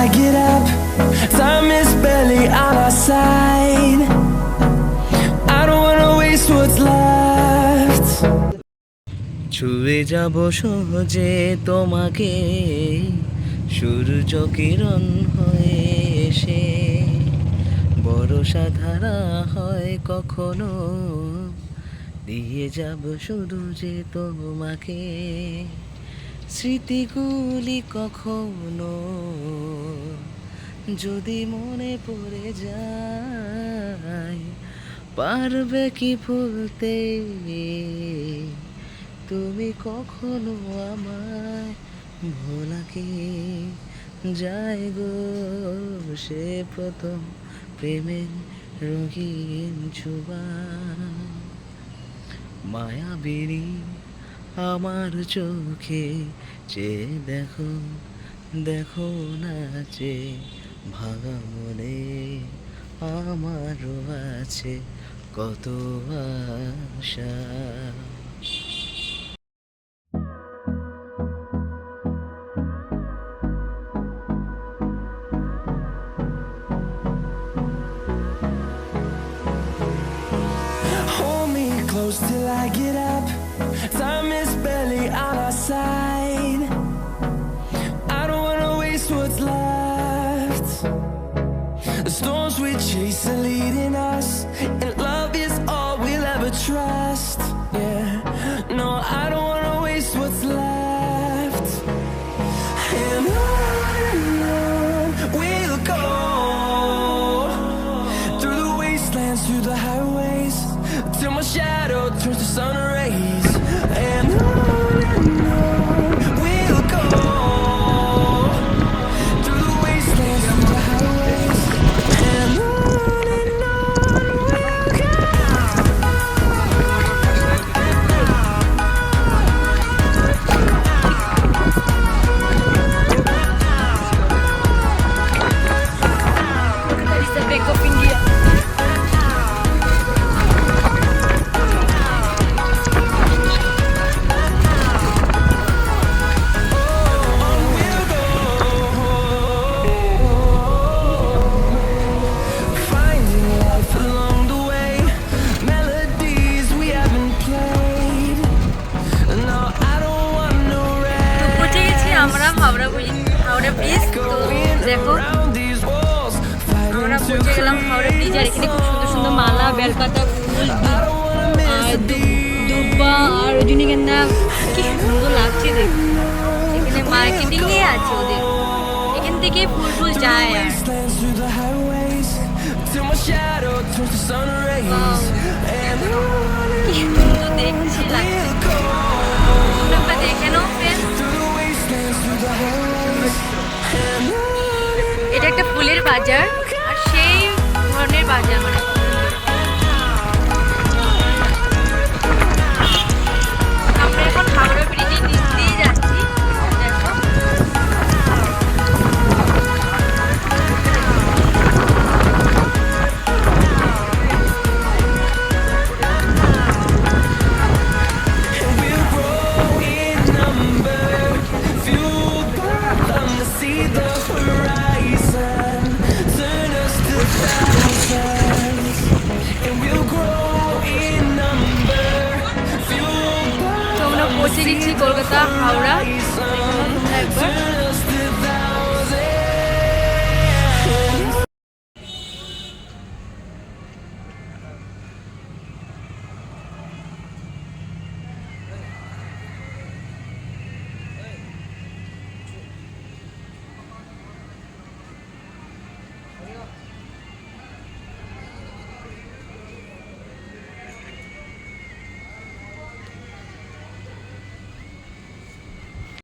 I get up. Time is barely on our side. I don't wanna waste what's left. ছুঁয়ে যাব সহজে তোমাকে, সূর্য কিরণ হয়ে এসে বর্ষা ধারা হয় কখনো, দিয়ে যাব শুধু যে তোমাকে। স্মৃতিগুলি কখনো যদি মনে পড়ে যায়, পারবে কি ভুলতে তুমি কখনো আমায়? ভোলা কি যায় গো সে প্রথম প্রেমের রঙিন ছোঁয়া? মায়াবিনী আমার চোখে চেয়ে দেখো, দেখো নাচে ভাঙা মনে আমারও আছে কত আশা। Hold me close till I get up. Time is barely on our side. I don't wanna waste what's left. The storms we chase are leading us, and love is all we'll ever trust. Yeah, no, I don't wanna waste what's left. And on we'll go, through the wastelands, through the highways, till my shadow turns to sun rays. And on we'll go, through the wastelands, through the highways, and on we'll go. That is the Bank of India. Finding life along the way, melodies we haven't played. No, I don't want no rest. পৌঁছে গেছি আমরা Howrah bridge. তো দেখো Around these walls, আমরা fighting to পৌঁছে গেলাম Howrah bridge, আর এখানে খুব সুন্দর সুন্দর মালা, বেলপাতা, ফুল, আর দুব্বা আর রজনীগন্ধা, কি সুন্দর লাগছে দেখতে। এখানে মার্কেটিং এ আছে ওদের, এখান থেকে ফুল ফুল যায়। আর wastelands, through the highways, till my shadow turns to sun rays. And কি সুন্দর দেখতে লাগছে, তোমরা দেখে নাও friend. through the wastelands, through the highways, and এটা একটা ফুলের বাজার, আর সেই ধরনের বাজার মানে আমরা এখন হাওড়া ব্রিজের নিচ দিয়ে যাচ্ছি। দেখো we'll grow in number, fueled by them to see the horizon, turn us to thousands. And we'll grow in number, fueled by তো আমরা পৌঁছে গেছি কলকাতা হাওড়া।